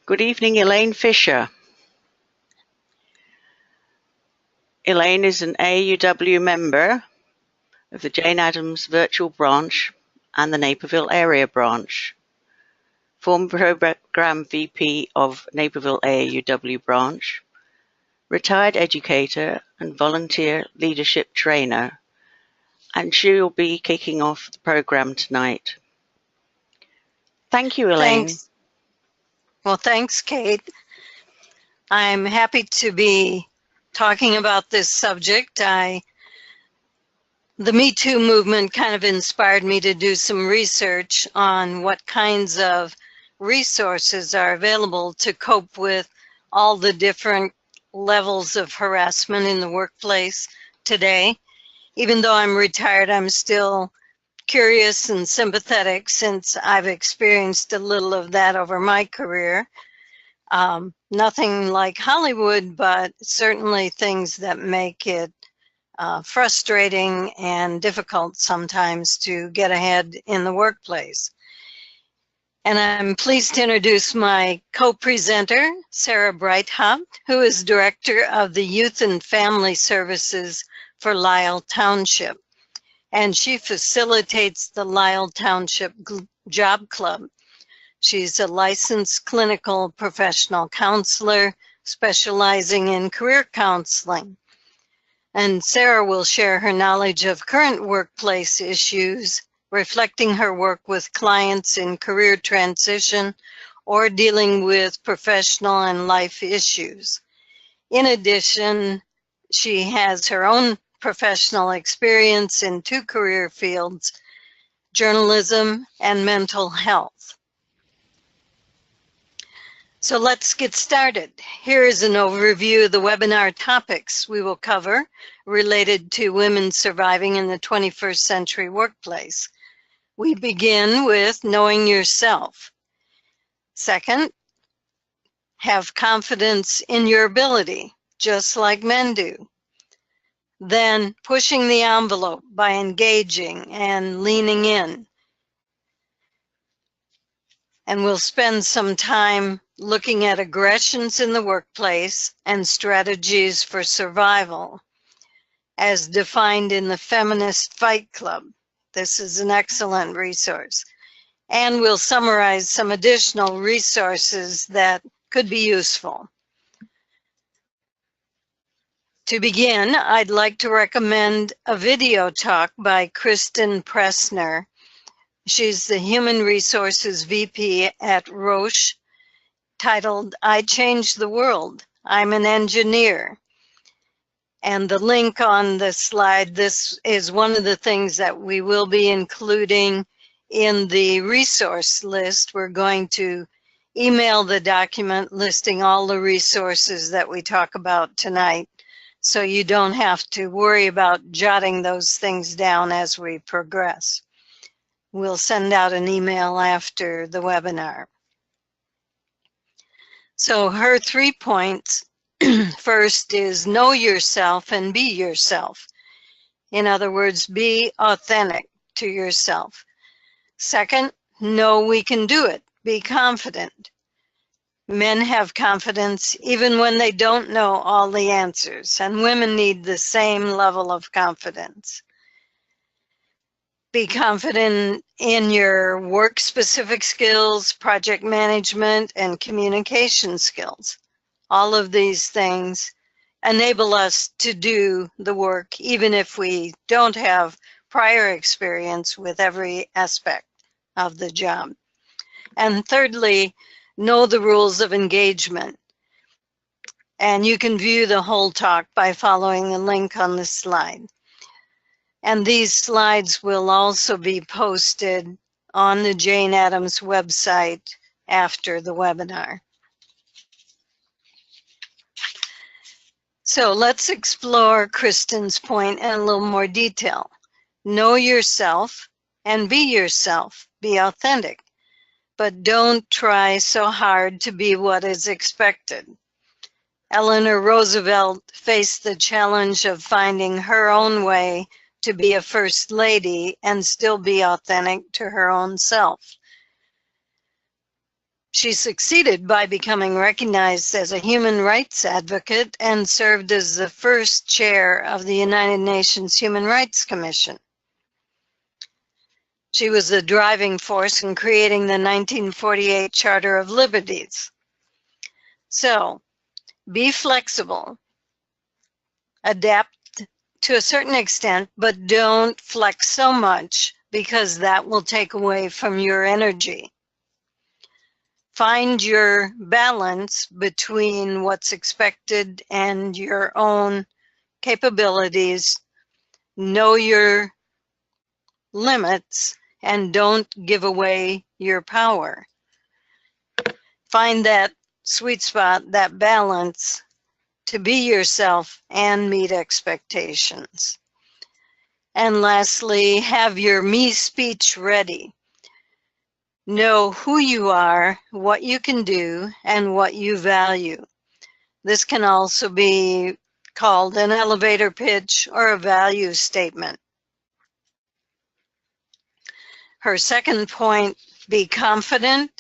Good evening, Elaine Fisher. Elaine is an AUW member of the Jane Addams Virtual Branch and the Naperville Area Branch. Former Program VP of Naperville AUW Branch, retired educator and volunteer leadership trainer, and she will be kicking off the program tonight. Thank you, Elaine. Thanks. Well, thanks, Kate. I'm happy to be talking about this subject. The Me Too movement kind of inspired me to do some research on what kinds of resources are available to cope with all the different levels of harassment in the workplace today. Even though I'm retired, I'm still curious and sympathetic since I've experienced a little of that over my career. Nothing like Hollywood, but certainly things that make it frustrating and difficult sometimes to get ahead in the workplace. And I'm pleased to introduce my co-presenter, Sarah Breithaupt, who is Director of the Youth and Family Services for Lisle Township. And she facilitates the Lisle Township Job Club. She's a licensed clinical professional counselor specializing in career counseling. And Sarah will share her knowledge of current workplace issues, reflecting her work with clients in career transition or dealing with professional and life issues. In addition, she has her own professional experience in two career fields, journalism and mental health. So let's get started. Here is an overview of the webinar topics we will cover related to women surviving in the 21st century workplace. We begin with knowing yourself. Second, have confidence in your ability, just like men do. Then pushing the envelope by engaging and leaning in. And we'll spend some time looking at aggressions in the workplace and strategies for survival as defined in the Feminist Fight Club. This is an excellent resource. And we'll summarize some additional resources that could be useful. To begin, I'd like to recommend a video talk by Kristen Pressner. She's the Human Resources VP at Roche, titled, I Changed the World, I'm an Engineer. And the link on the slide, this is one of the things that we will be including in the resource list. We're going to email the document listing all the resources that we talk about tonight, so you don't have to worry about jotting those things down as we progress. We'll send out an email after the webinar. So her 3 points, first is know yourself and be yourself. In other words, be authentic to yourself. Second, know we can do it. Be confident. Men have confidence even when they don't know all the answers, and women need the same level of confidence. Be confident in your work-specific skills, project management, and communication skills. All of these things enable us to do the work, even if we don't have prior experience with every aspect of the job. And thirdly, know the rules of engagement. And you can view the whole talk by following the link on the slide. And these slides will also be posted on the Jane Addams website after the webinar. So let's explore Kristen's point in a little more detail. Know yourself and be yourself. Be authentic. But don't try so hard to be what is expected. Eleanor Roosevelt faced the challenge of finding her own way to be a first lady and still be authentic to her own self. She succeeded by becoming recognized as a human rights advocate and served as the first chair of the United Nations Human Rights Commission. She was the driving force in creating the 1948 Charter of Liberties. So, be flexible, adapt to a certain extent, but don't flex so much because that will take away from your energy. Find your balance between what's expected and your own capabilities. Know your limits and don't give away your power. Find that sweet spot, that balance to be yourself and meet expectations. And lastly, have your me speech ready. Know who you are, what you can do, and what you value. This can also be called an elevator pitch or a value statement. Her second point, be confident.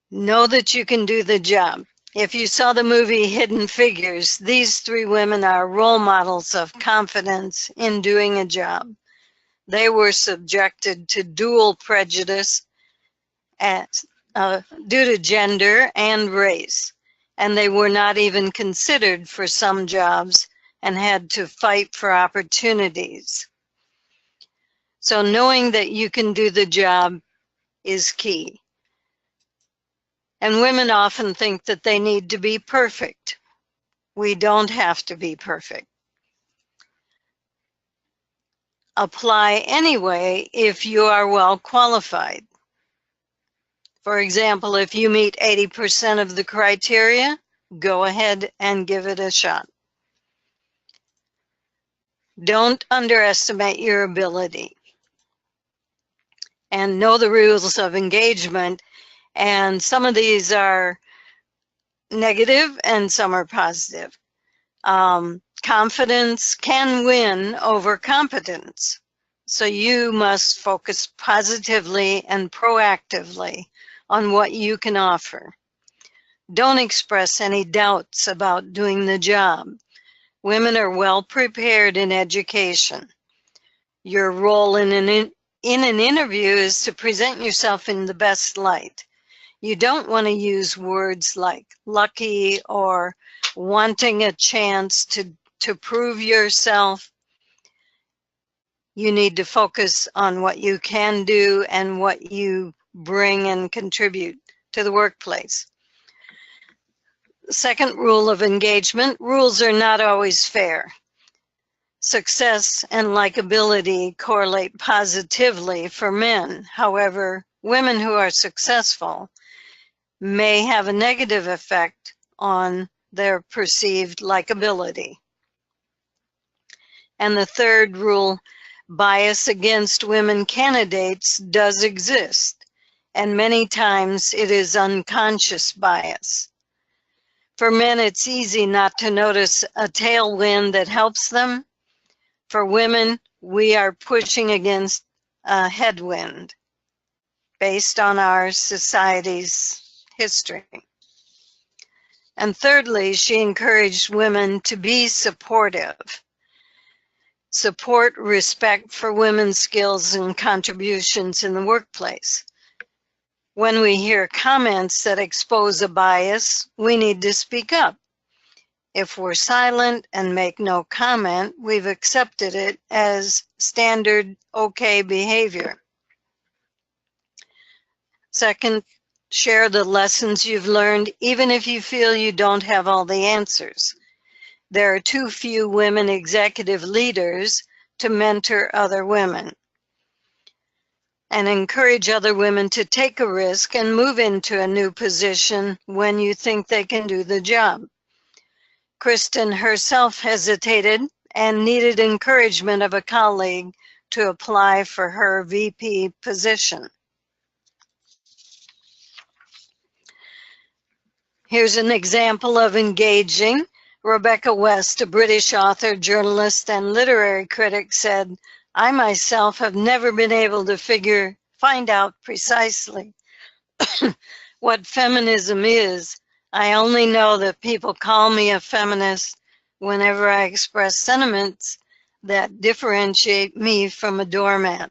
Know that you can do the job. If you saw the movie Hidden Figures, these three women are role models of confidence in doing a job. They were subjected to dual prejudice due to gender and race, and they were not even considered for some jobs and had to fight for opportunities. So knowing that you can do the job is key. And women often think that they need to be perfect. We don't have to be perfect. Apply anyway if you are well qualified. For example, if you meet 80% of the criteria, go ahead and give it a shot. Don't underestimate your ability. And know the rules of engagement. And some of these are negative and some are positive. Confidence can win over competence. So you must focus positively and proactively on what you can offer. Don't express any doubts about doing the job. Women are well prepared in education. Your role in an interview is to present yourself in the best light. You don't want to use words like lucky or wanting a chance to prove yourself. You need to focus on what you can do and what you bring and contribute to the workplace. The second rule of engagement, rules are not always fair. Success and likability correlate positively for men. However, women who are successful may have a negative effect on their perceived likability. And the third rule, bias against women candidates does exist, and many times it is unconscious bias. For men, it's easy not to notice a tailwind that helps them. For women, we are pushing against a headwind based on our society's history. And thirdly, she encouraged women to be supportive. Support respect for women's skills and contributions in the workplace. When we hear comments that expose a bias, we need to speak up. If we're silent and make no comment, we've accepted it as standard okay behavior. Second, share the lessons you've learned, even if you feel you don't have all the answers. There are too few women executive leaders to mentor other women. And encourage other women to take a risk and move into a new position when you think they can do the job. Kristen herself hesitated and needed encouragement of a colleague to apply for her VP position. Here's an example of engaging. Rebecca West, a British author, journalist, and literary critic, said, "I myself have never been able to find out precisely what feminism is, I only know that people call me a feminist whenever I express sentiments that differentiate me from a doormat.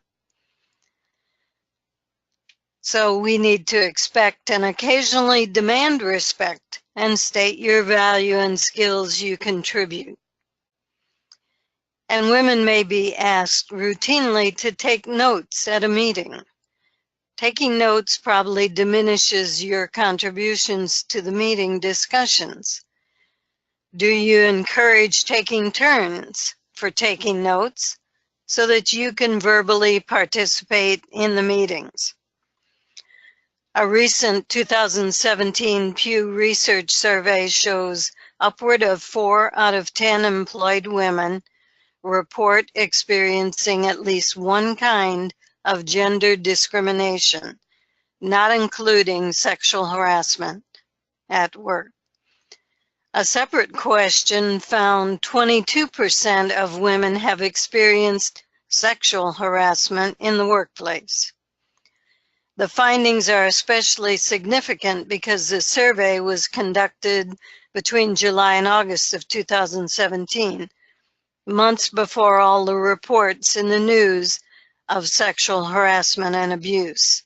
So we need to expect and occasionally demand respect and state your value and skills you contribute. And women may be asked routinely to take notes at a meeting. Taking notes probably diminishes your contributions to the meeting discussions. Do you encourage taking turns for taking notes so that you can verbally participate in the meetings? A recent 2017 Pew Research survey shows upward of 4 out of 10 employed women report experiencing at least one kind of gender discrimination, not including sexual harassment at work. A separate question found 22% of women have experienced sexual harassment in the workplace. The findings are especially significant because the survey was conducted between July and August of 2017, months before all the reports in the news of sexual harassment and abuse.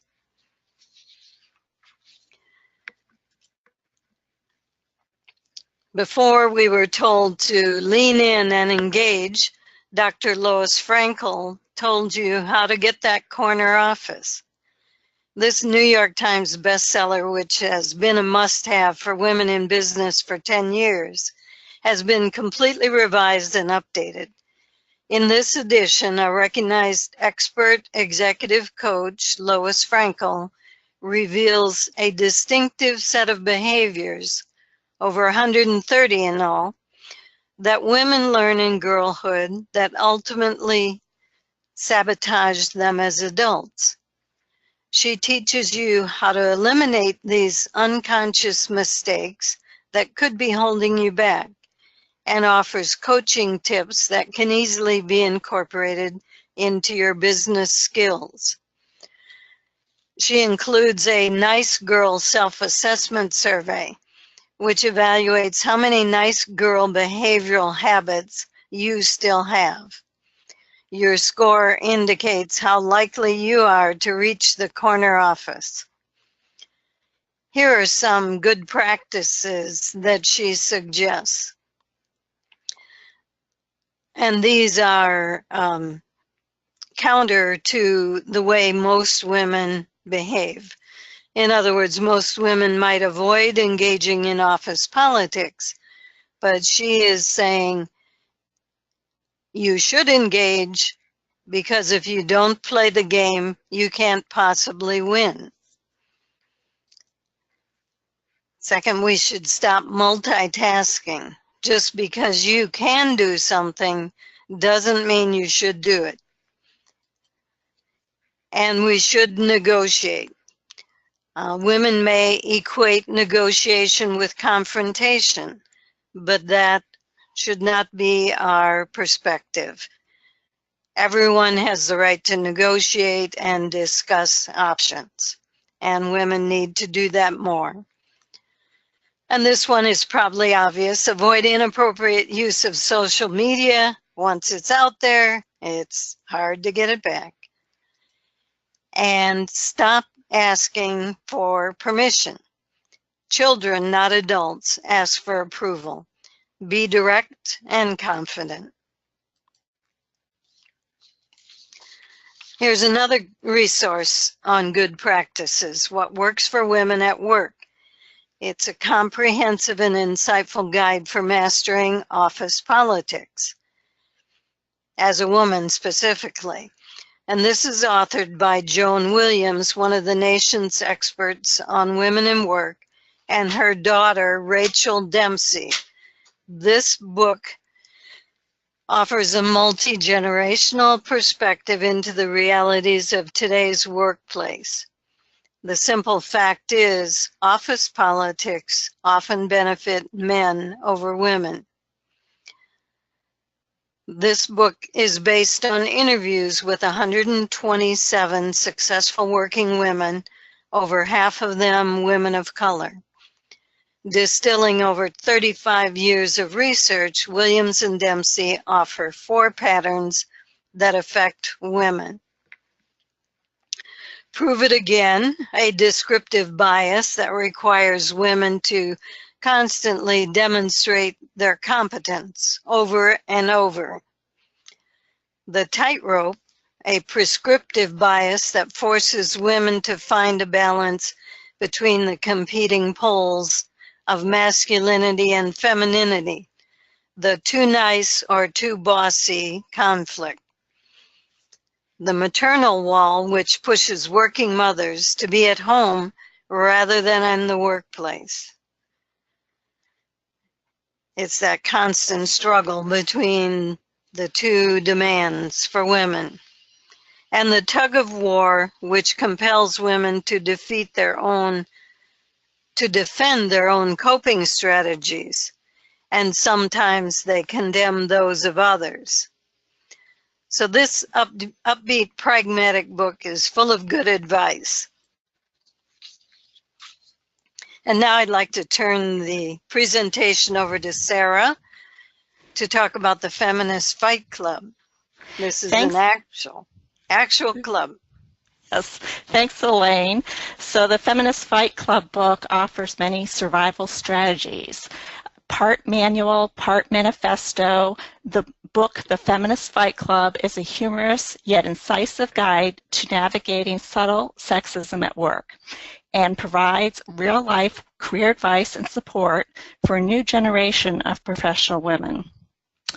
Before we were told to lean in and engage, Dr. Lois Frankel told you how to get that corner office. This New York Times bestseller, which has been a must-have for women in business for 10 years, has been completely revised and updated. In this edition, a recognized expert executive coach, Lois Frankel, reveals a distinctive set of behaviors, over 130 in all, that women learn in girlhood that ultimately sabotage them as adults. She teaches you how to eliminate these unconscious mistakes that could be holding you back, and offers coaching tips that can easily be incorporated into your business skills. She includes a nice girl self-assessment survey, which evaluates how many nice girl behavioral habits you still have. Your score indicates how likely you are to reach the corner office. Here are some good practices that she suggests. And these are counter to the way most women behave. In other words, most women might avoid engaging in office politics, but she is saying you should engage, because if you don't play the game, you can't possibly win. Second, we should stop multitasking. Just because you can do something doesn't mean you should do it. And we should negotiate. Women may equate negotiation with confrontation, but that should not be our perspective. Everyone has the right to negotiate and discuss options, and women need to do that more. And this one is probably obvious. Avoid inappropriate use of social media. Once it's out there, it's hard to get it back. And stop asking for permission. Children, not adults, ask for approval. Be direct and confident. Here's another resource on good practices, What Works for Women at Work. It's a comprehensive and insightful guide for mastering office politics, as a woman specifically. And this is authored by Joan Williams, one of the nation's experts on women in work, and her daughter, Rachel Dempsey. This book offers a multi-generational perspective into the realities of today's workplace. The simple fact is, office politics often benefit men over women. This book is based on interviews with 127 successful working women over half of them women of color. Distilling over 35 years of research, Williams and Dempsey offer 4 patterns that affect women. Prove it again, a descriptive bias that requires women to constantly demonstrate their competence over and over. The tightrope, a prescriptive bias that forces women to find a balance between the competing poles of masculinity and femininity, the too nice or too bossy conflict. The maternal wall, which pushes working mothers to be at home rather than in the workplace. It's that constant struggle between the two demands for women. And the tug of war, which compels women to defend their own coping strategies, and sometimes they condemn those of others. So this upbeat, pragmatic book is full of good advice. And now I'd like to turn the presentation over to Sarah to talk about the Feminist Fight Club. This is an actual club. Yes, thanks, Elaine. So the Feminist Fight Club book offers many survival strategies. Part manual, part manifesto. The book, The Feminist Fight Club, is a humorous yet incisive guide to navigating subtle sexism at work and provides real-life career advice and support for a new generation of professional women.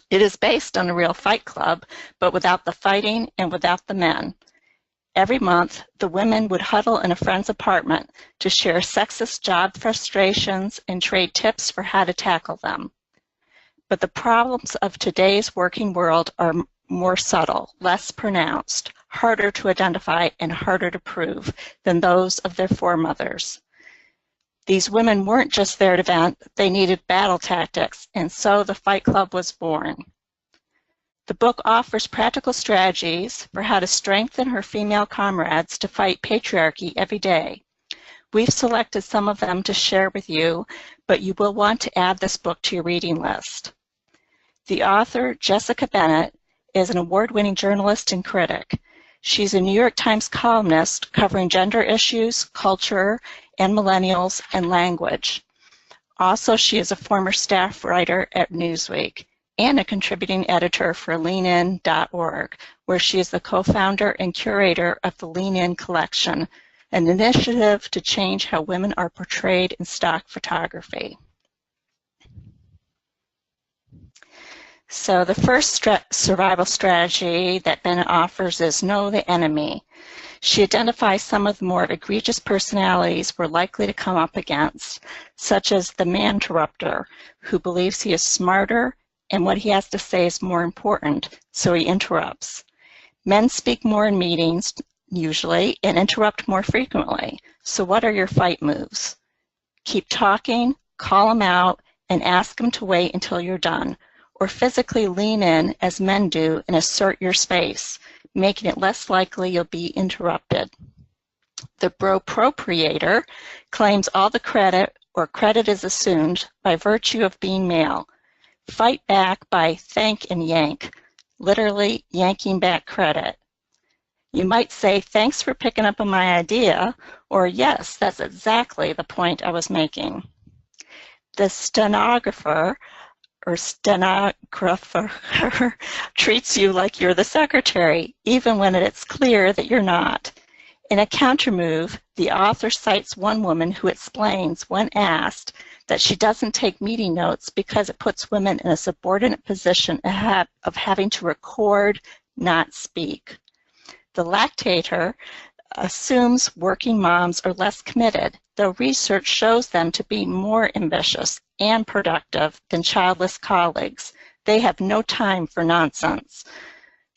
It is based on a real fight club, but without the fighting and without the men. Every month, the women would huddle in a friend's apartment to share sexist job frustrations and trade tips for how to tackle them. But the problems of today's working world are more subtle, less pronounced, harder to identify, and harder to prove than those of their foremothers. These women weren't just there to vent, they needed battle tactics, and so the Fight Club was born. The book offers practical strategies for how to strengthen her female comrades to fight patriarchy every day. We've selected some of them to share with you, but you will want to add this book to your reading list. The author, Jessica Bennett, is an award-winning journalist and critic. She's a New York Times columnist covering gender issues, culture, and millennials and language. Also, she is a former staff writer at Newsweek and a contributing editor for leanin.org, where she is the co-founder and curator of the Lean In collection, an initiative to change how women are portrayed in stock photography. So the first survival strategy that Bennett offers is know the enemy. She identifies some of the more egregious personalities we're likely to come up against, such as the man-interrupter, who believes he is smarter and what he has to say is more important, so he interrupts. Men speak more in meetings, usually, and interrupt more frequently. So what are your fight moves? Keep talking, call him out, and ask him to wait until you're done, or physically lean in, as men do, and assert your space, making it less likely you'll be interrupted. The bro-propriator claims all the credit, or credit is assumed, by virtue of being male. Fight back by thank and yank, literally yanking back credit. You might say, thanks for picking up on my idea, or yes, that's exactly the point I was making. The stenographer treats you like you're the secretary, even when it's clear that you're not. In a countermove, the author cites one woman who explains, when asked, that she doesn't take meeting notes because it puts women in a subordinate position of having to record, not speak. The lactator assumes working moms are less committed, though research shows them to be more ambitious and productive than childless colleagues. They have no time for nonsense.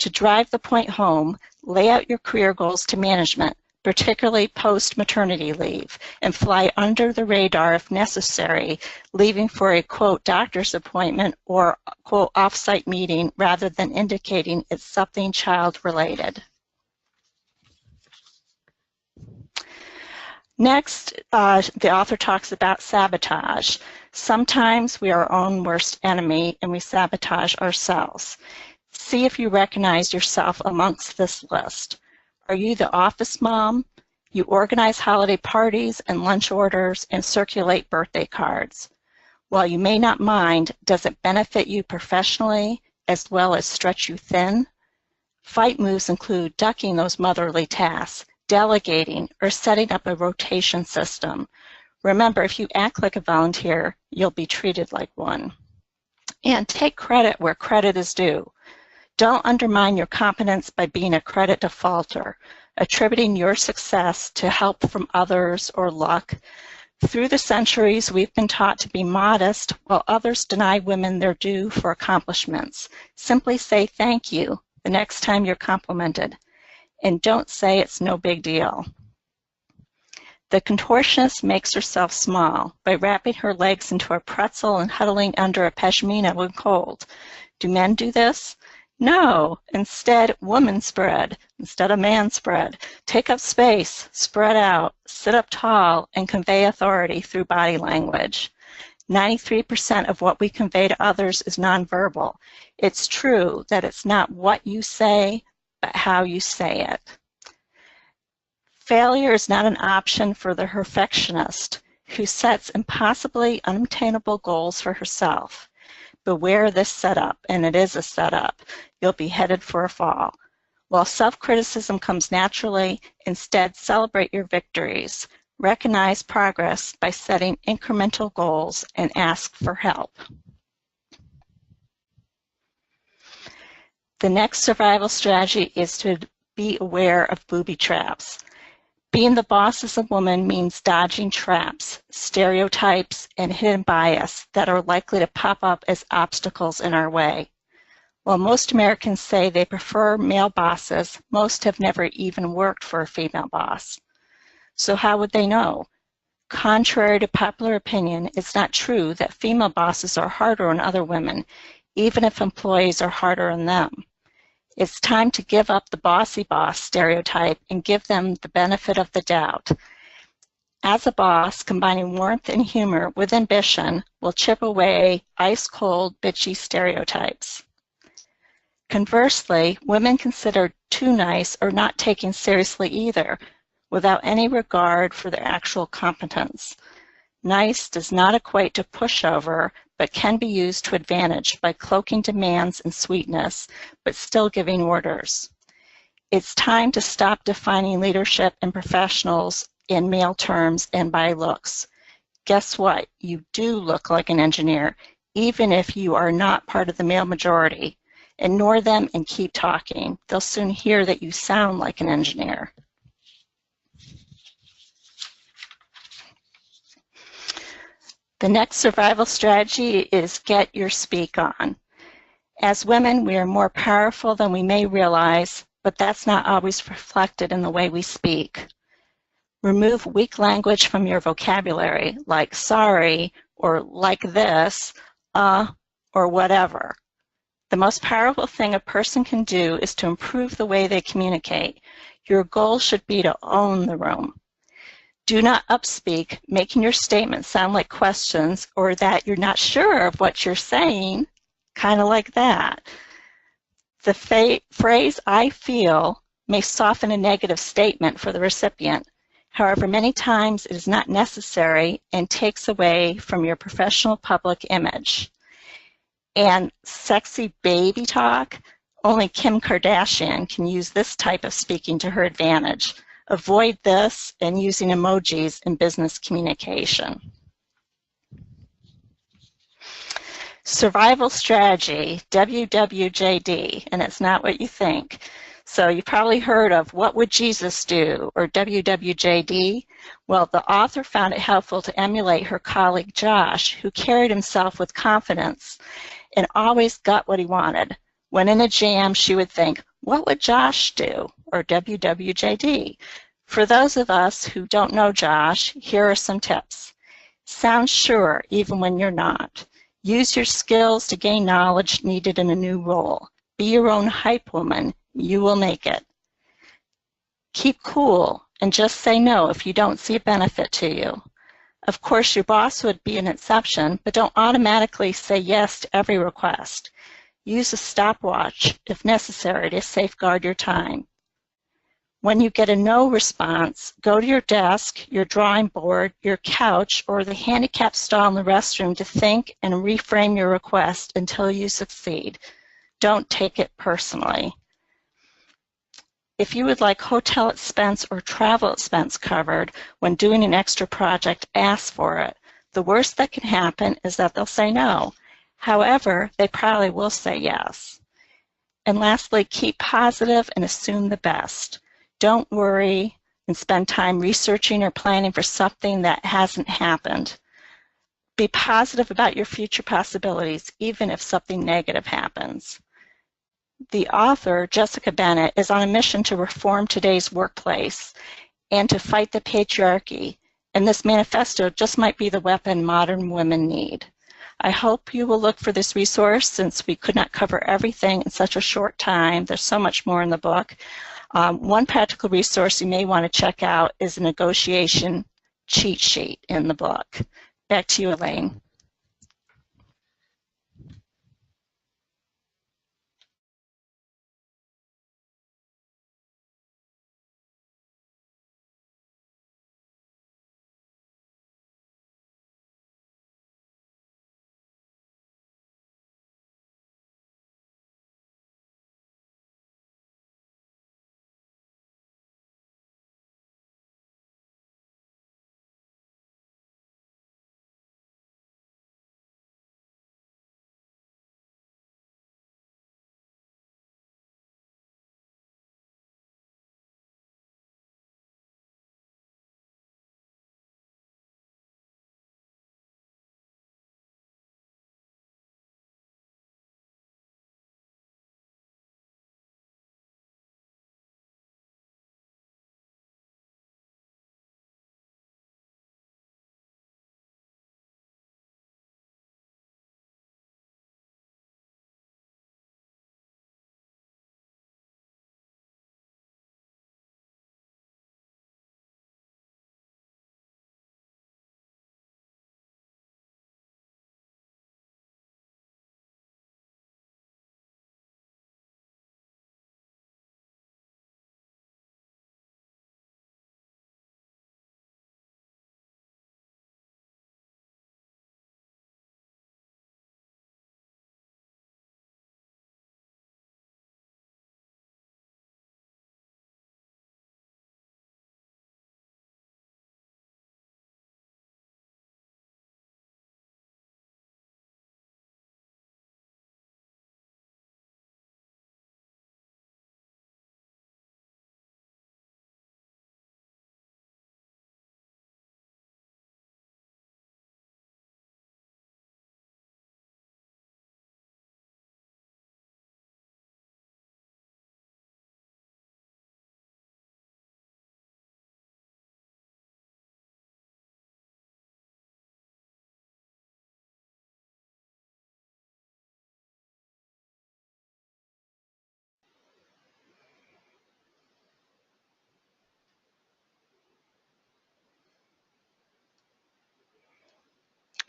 To drive the point home, lay out your career goals to management, particularly post-maternity leave, and fly under the radar if necessary, leaving for a, quote, doctor's appointment or, quote, off-site meeting rather than indicating it's something child-related. Next, the author talks about sabotage. Sometimes we are our own worst enemy and we sabotage ourselves. See if you recognize yourself amongst this list. Are you the office mom? You organize holiday parties and lunch orders and circulate birthday cards. While you may not mind, does it benefit you professionally as well as stretch you thin? Fight moves include ducking those motherly tasks, delegating, or setting up a rotation system. Remember, if you act like a volunteer, you'll be treated like one. And take credit where credit is due. Don't undermine your competence by being a credit defaulter, attributing your success to help from others or luck. Through the centuries, we've been taught to be modest while others deny women their due for accomplishments. Simply say thank you the next time you're complimented, and don't say it's no big deal. The contortionist makes herself small by wrapping her legs into a pretzel and huddling under a pashmina when cold. Do men do this? No. Instead, woman spread instead of man spread. Take up space, spread out, sit up tall, and convey authority through body language. 93% of what we convey to others is nonverbal. It's true that it's not what you say, but how you say it. Failure is not an option for the perfectionist who sets impossibly unattainable goals for herself. Beware this setup, and it is a setup. You'll be headed for a fall. While self-criticism comes naturally, instead celebrate your victories. Recognize progress by setting incremental goals and ask for help. The next survival strategy is to be aware of booby traps. Being the boss as a woman means dodging traps, stereotypes, and hidden bias that are likely to pop up as obstacles in our way. While most Americans say they prefer male bosses, most have never even worked for a female boss. So how would they know? Contrary to popular opinion, it's not true that female bosses are harder on other women, even if employees are harder on them. It's time to give up the bossy boss stereotype and give them the benefit of the doubt. As a boss, combining warmth and humor with ambition will chip away ice-cold, bitchy stereotypes. Conversely, women considered too nice or not taken seriously either, without any regard for their actual competence. Nice does not equate to pushover, but can be used to advantage by cloaking demands and sweetness, but still giving orders. It's time to stop defining leadership and professionals in male terms and by looks. Guess what? You do look like an engineer, even if you are not part of the male majority. Ignore them and keep talking. They'll soon hear that you sound like an engineer. The next survival strategy is get your speak on. As women, we are more powerful than we may realize, but that's not always reflected in the way we speak. Remove weak language from your vocabulary, like sorry, or like this, or whatever. The most powerful thing a person can do is to improve the way they communicate. Your goal should be to own the room. Do not upspeak, making your statements sound like questions or that you're not sure of what you're saying, kind of like that. The phrase, I feel, may soften a negative statement for the recipient. However, many times it is not necessary and takes away from your professional public image. And sexy baby talk, only Kim Kardashian can use this type of speaking to her advantage. Avoid this and using emojis in business communication. Survival strategy, WWJD, and it's not what you think. So you've probably heard of what would Jesus do, or WWJD. Well, the author found it helpful to emulate her colleague Josh, who carried himself with confidence and always got what he wanted. When in a jam, she would think, what would Josh do, or WWJD? For those of us who don't know Josh, here are some tips. Sound sure even when you're not. Use your skills to gain knowledge needed in a new role. Be your own hype woman. You will make it. Keep cool and just say no if you don't see a benefit to you. Of course, your boss would be an exception, but don't automatically say yes to every request. Use a stopwatch if necessary to safeguard your time. When you get a no response, go to your desk, your drawing board, your couch, or the handicap stall in the restroom to think and reframe your request until you succeed. Don't take it personally. If you would like hotel expense or travel expense covered when doing an extra project, ask for it. The worst that can happen is that they'll say no. However, they probably will say yes. And lastly, keep positive and assume the best. Don't worry and spend time researching or planning for something that hasn't happened. Be positive about your future possibilities, even if something negative happens. The author, Jessica Bennett, is on a mission to reform today's workplace and to fight the patriarchy, and this manifesto just might be the weapon modern women need. I hope you will look for this resource since we could not cover everything in such a short time. There's so much more in the book. One practical resource you may want to check out is a negotiation cheat sheet in the book. Back to you, Elaine.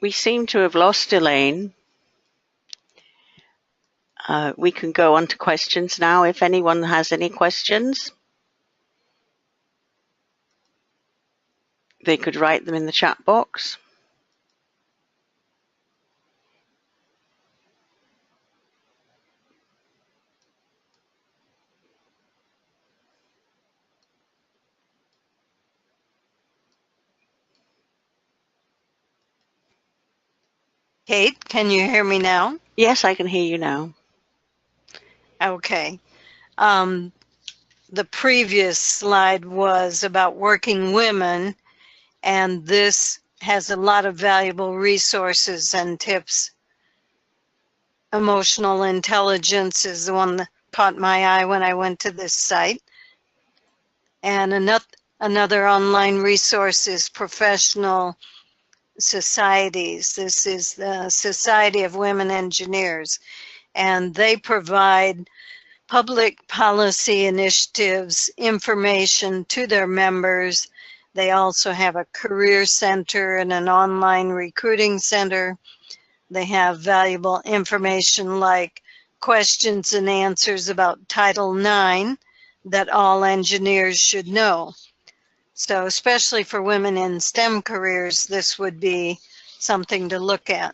We seem to have lost Elaine. We can go on to questions now if anyone has any questions. They could write them in the chat box. Kate, can you hear me now? Yes, I can hear you now. Okay. The previous slide was about working women, and this has a lot of valuable resources and tips. Emotional intelligence is the one that caught my eye when I went to this site. And another online resource is professional societies. This is the Society of Women Engineers, and they provide public policy initiatives, information to their members. They also have a career center and an online recruiting center. They have valuable information like questions and answers about Title IX that all engineers should know. So especially for women in STEM careers, this would be something to look at.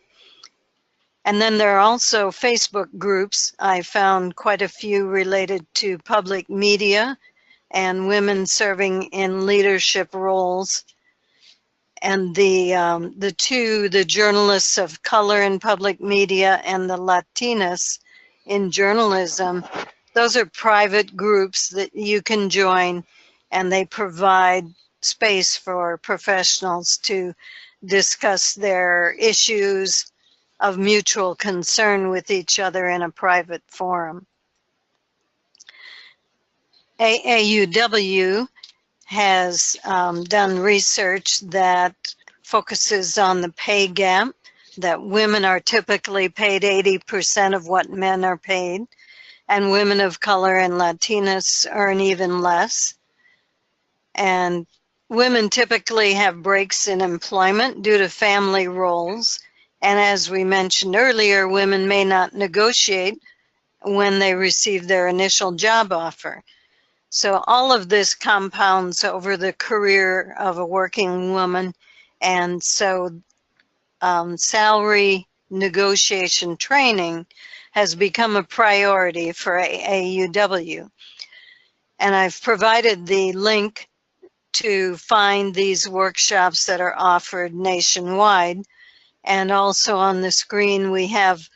And then there are also Facebook groups. I found quite a few related to public media and women serving in leadership roles. And the journalists of color in public media and the Latinas in journalism, those are private groups that you can join, and they provide space for professionals to discuss their issues of mutual concern with each other in a private forum. AAUW has done research that focuses on the pay gap, that women are typically paid 80% of what men are paid, and women of color and Latinas earn even less. And women typically have breaks in employment due to family roles. And as we mentioned earlier, women may not negotiate when they receive their initial job offer. So all of this compounds over the career of a working woman. And so salary negotiation training has become a priority for AAUW. And I've provided the link to find these workshops that are offered nationwide. And also on the screen, we have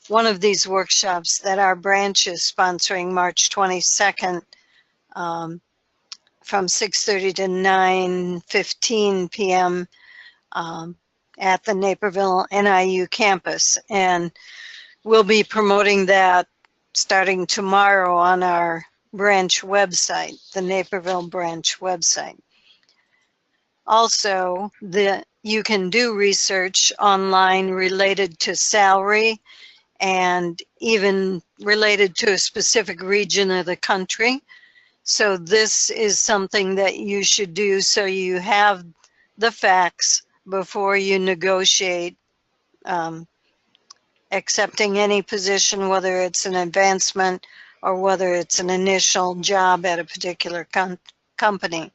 one of these workshops that our branch is sponsoring March 22nd from 6:30 to 9:15 p.m. At the Naperville NIU campus. And we'll be promoting that starting tomorrow on our branch website, the Naperville branch website. Also, you can do research online related to salary and even related to a specific region of the country. So this is something that you should do so you have the facts before you negotiate accepting any position, whether it's an advancement or whether it's an initial job at a particular company.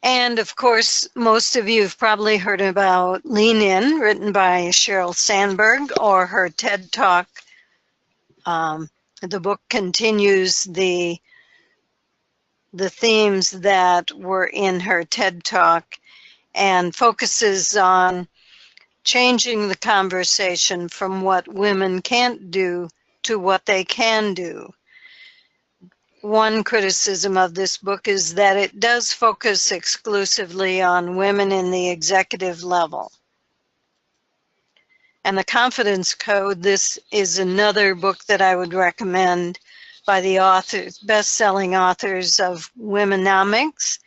And of course, most of you have probably heard about Lean In, written by Sheryl Sandberg, or her TED Talk. The book continues the themes that were in her TED Talk and focuses on changing the conversation from what women can't do to what they can do. One criticism of this book is that it does focus exclusively on women in the executive level. And The Confidence Code, this is another book that I would recommend by the authors, best-selling authors of Womenomics.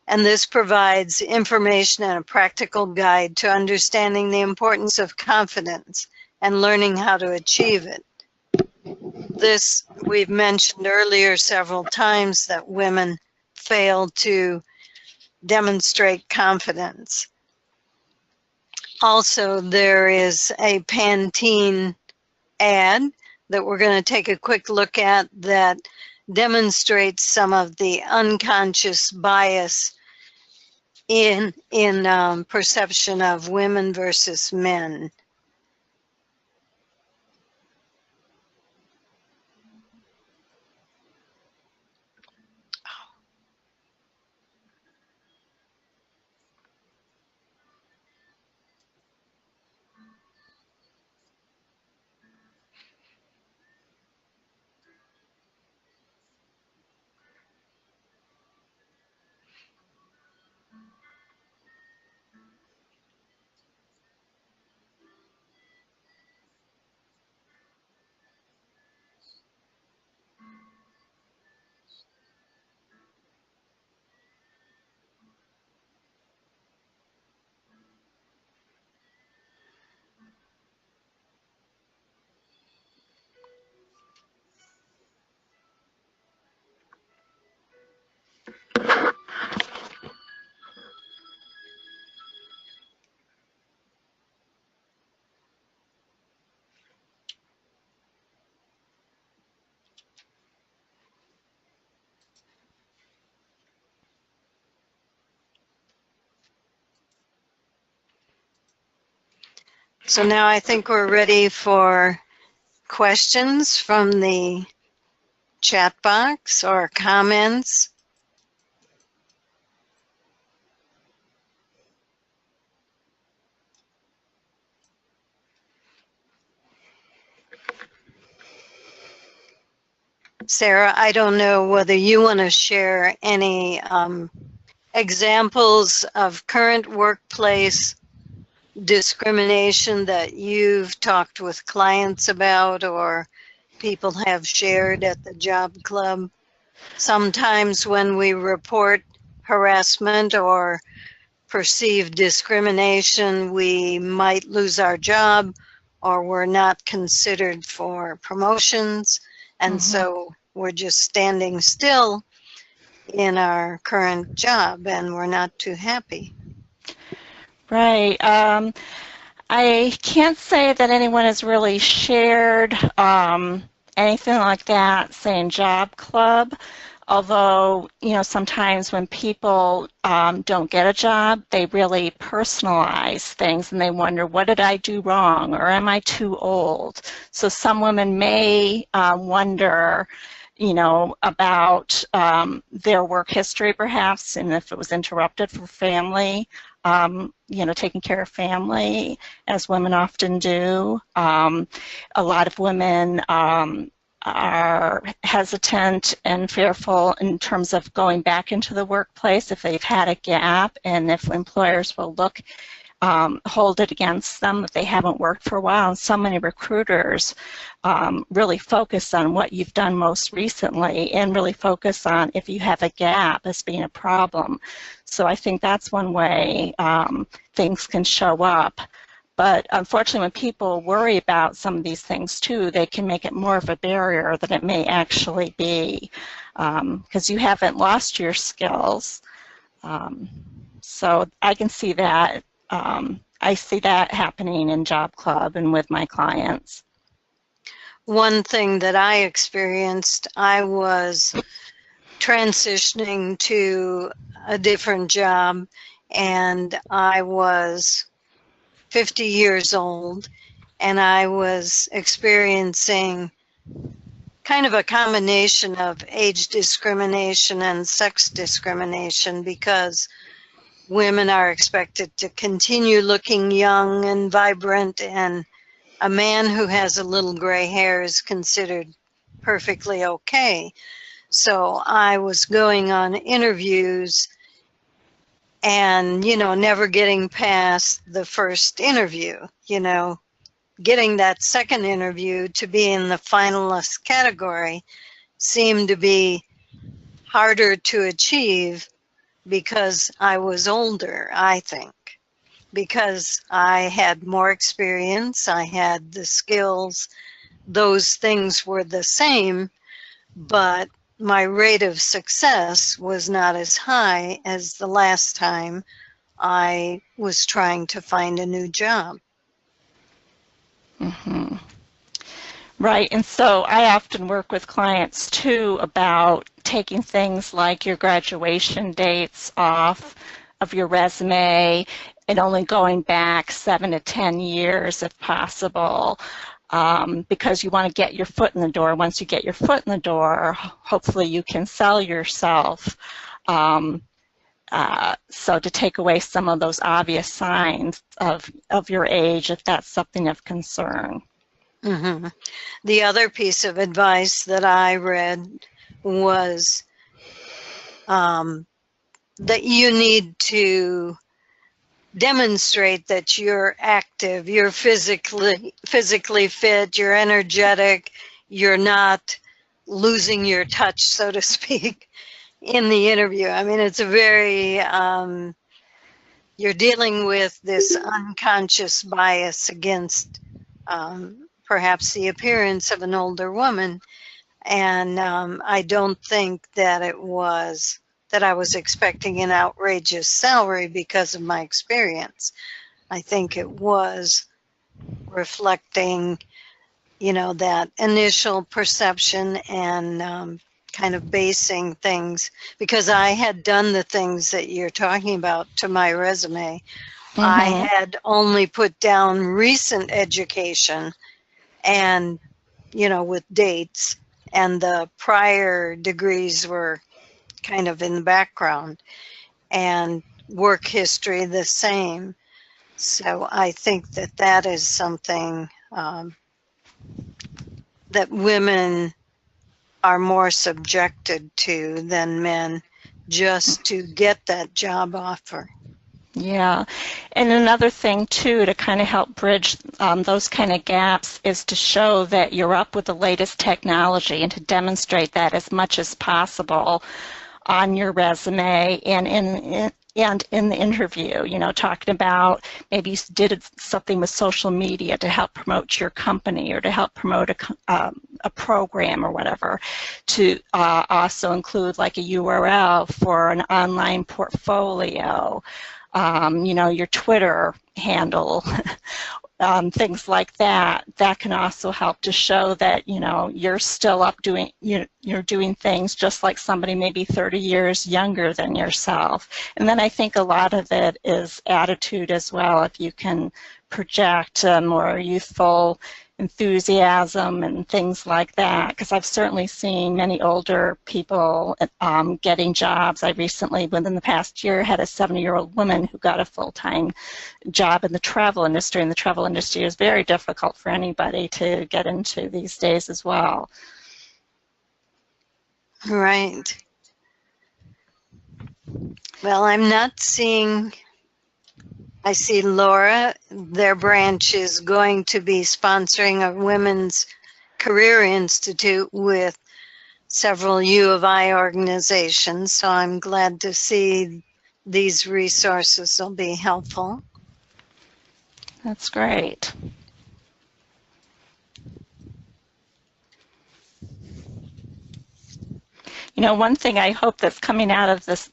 And this provides information and a practical guide to understanding the importance of confidence and learning how to achieve it. This, we've mentioned earlier several times that women fail to demonstrate confidence. Also, there is a Pantene ad that we're going to take a quick look at that demonstrates some of the unconscious bias in perception of women versus men. So now I think we're ready for questions from the chat box or comments. Sarah, I don't know whether you want to share any examples of current workplace discrimination that you've talked with clients about or people have shared at the job club. Sometimes when we report harassment or perceived discrimination, we might lose our job or we're not considered for promotions. And so we're just standing still in our current job and we're not too happy. Right. I can't say that anyone has really shared anything like that, say in Job Club, although, you know, sometimes when people don't get a job, they really personalize things and they wonder, what did I do wrong, or am I too old? So some women may wonder, you know, about their work history perhaps, and if it was interrupted for family, you know, taking care of family, as women often do. A lot of women are hesitant and fearful in terms of going back into the workplace if they've had a gap, and if employers will look, hold it against them if they haven't worked for a while. And so many recruiters really focus on what you've done most recently and really focus on if you have a gap as being a problem. So I think that's one way things can show up. But unfortunately, when people worry about some of these things too, they can make it more of a barrier than it may actually be, because you haven't lost your skills. So I can see that. I see that happening in Job Club and with my clients. One thing that I experienced, I was transitioning to a different job and I was 50 years old and I was experiencing kind of a combination of age discrimination and sex discrimination, because women are expected to continue looking young and vibrant, and a man who has a little gray hair is considered perfectly okay. So I was going on interviews and, you know, never getting past the first interview, you know, getting that second interview to be in the finalist category seemed to be harder to achieve because I was older, I think, because I had more experience, I had the skills, those things were the same, but my rate of success was not as high as the last time I was trying to find a new job. Mm-hmm. Right, and so I often work with clients too about taking things like your graduation dates off of your resume and only going back 7 to 10 years if possible, because you want to get your foot in the door. Once you get your foot in the door, hopefully you can sell yourself. So to take away some of those obvious signs of your age, if that's something of concern. Mm-hmm. The other piece of advice that I read was that you need to demonstrate that you're active, you're physically fit, you're energetic, you're not losing your touch, so to speak, in the interview. I mean, it's a very, you're dealing with this unconscious bias against perhaps the appearance of an older woman. And I don't think that it was that I was expecting an outrageous salary because of my experience. I think it was reflecting, you know, that initial perception and kind of basing things, because I had done the things that you're talking about to my resume, I had only put down recent education and, you know, with dates, and the prior degrees were kind of in the background, and work history the same. So I think that that is something that women are more subjected to than men, just to get that job offer. Yeah, and another thing too to kind of help bridge those kind of gaps is to show that you're up with the latest technology and to demonstrate that as much as possible on your resume and in the interview, you know, talking about maybe you did something with social media to help promote your company or to help promote a program or whatever, to also include like a URL for an online portfolio, you know, your Twitter handle, things like that. That can also help to show that, you know, you're still up doing, you're doing things just like somebody maybe 30 years younger than yourself. And then I think a lot of it is attitude as well. If you can project a more youthful enthusiasm and things like that, because I've certainly seen many older people getting jobs. I recently, within the past year, had a 70-year-old woman who got a full-time job in the travel industry, and the travel industry is very difficult for anybody to get into these days as well. Right. Well, I'm not seeing, I see Laura, their branch is going to be sponsoring a Women's Career Institute with several U of I organizations, so I'm glad to see these resources will be helpful. That's great. You know, one thing I hope that's coming out of this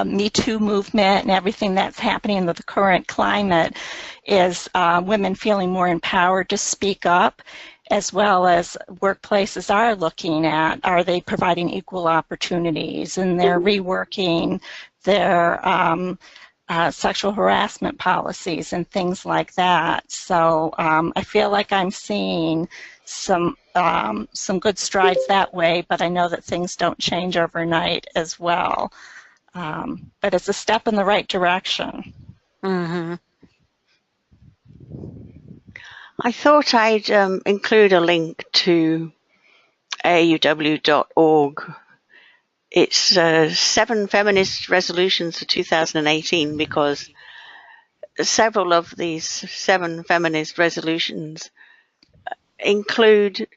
Me Too movement and everything that's happening in the current climate is women feeling more empowered to speak up, as well as workplaces are looking at, are they providing equal opportunities, and they're reworking their sexual harassment policies and things like that. So I feel like I'm seeing some good strides that way, but I know that things don't change overnight as well. But it's a step in the right direction. Mm-hmm. I thought I'd include a link to auw.org. It's 7 feminist resolutions for 2018, because several of these 7 feminist resolutions include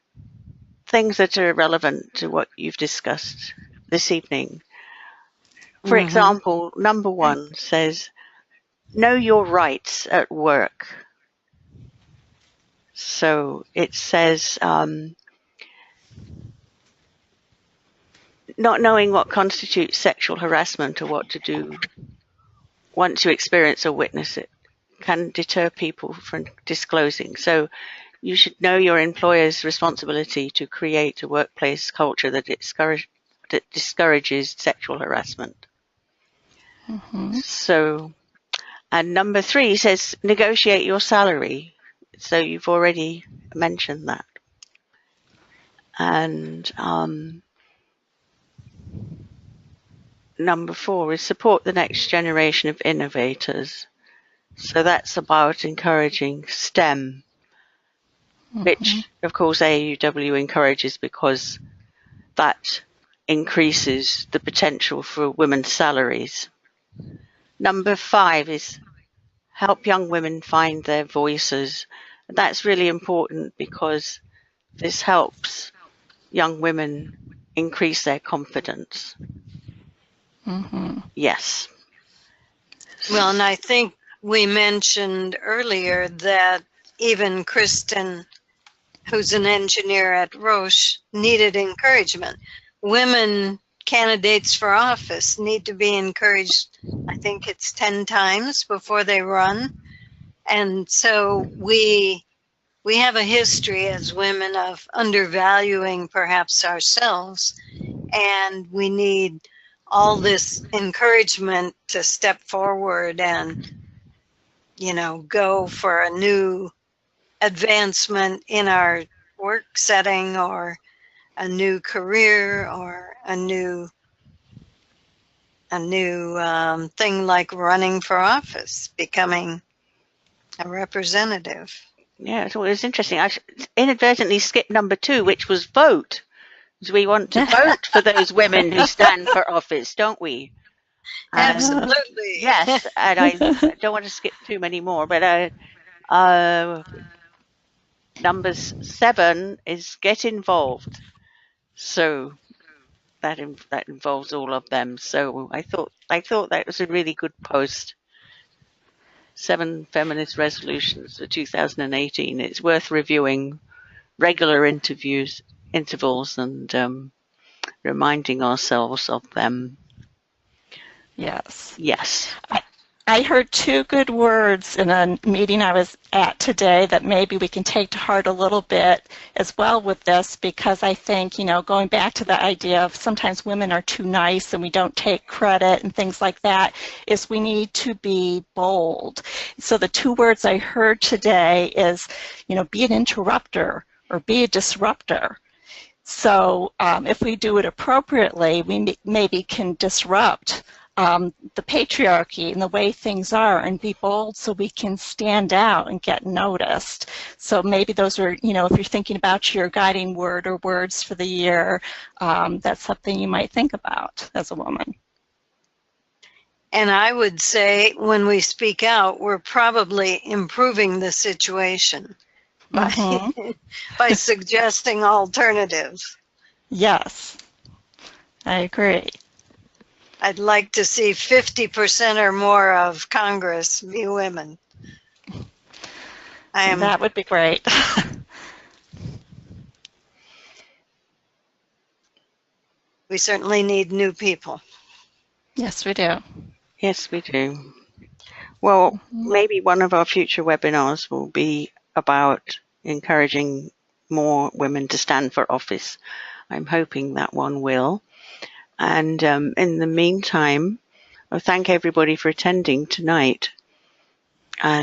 things that are relevant to what you've discussed this evening. For example, number 1 says, know your rights at work. So it says, not knowing what constitutes sexual harassment or what to do once you experience or witness it can deter people from disclosing. So you should know your employer's responsibility to create a workplace culture that discourages sexual harassment. So, and number 3 says negotiate your salary. So you've already mentioned that. And number 4 is support the next generation of innovators. So that's about encouraging STEM, which of course AUW encourages because that increases the potential for women's salaries. Number 5 is help young women find their voices. That's really important because this helps young women increase their confidence. Yes. Well, and I think we mentioned earlier that even Kristen, who's an engineer at Roche, needed encouragement. Women candidates for office need to be encouraged, I think it's 10 times before they run. And so we have a history as women of undervaluing perhaps ourselves, and we need all this encouragement to step forward and go for a new advancement in our work setting, or a new career, or a new thing like running for office, becoming a representative. Yeah, so it was interesting. I inadvertently skipped number 2, which was vote. We want to vote for those women who stand for office, don't we? Absolutely. Yes, and I don't want to skip too many more, but number 7 is get involved. So that involves all of them. So I thought that was a really good post. 7 feminist resolutions for 2018. It's worth reviewing regular intervals and reminding ourselves of them. Yes. Yes. I heard 2 good words in a meeting I was at today that maybe we can take to heart a little bit as well with this, because I think, going back to the idea of sometimes women are too nice and we don't take credit and things like that, is we need to be bold. So the 2 words I heard today is, be an interrupter or be a disruptor. So if we do it appropriately, we maybe can disrupt the patriarchy and the way things are and be bold so we can stand out and get noticed. So maybe those are, if you're thinking about your guiding word or words for the year, that's something you might think about as a woman. And I would say when we speak out, we're probably improving the situation by suggesting alternatives. Yes, I agree. I'd like to see 50% or more of Congress be women. That would be great. We certainly need new people. Yes, we do. Yes, we do. Well, maybe one of our future webinars will be about encouraging more women to stand for office. I'm hoping that one will. And in the meantime, I thank everybody for attending tonight. And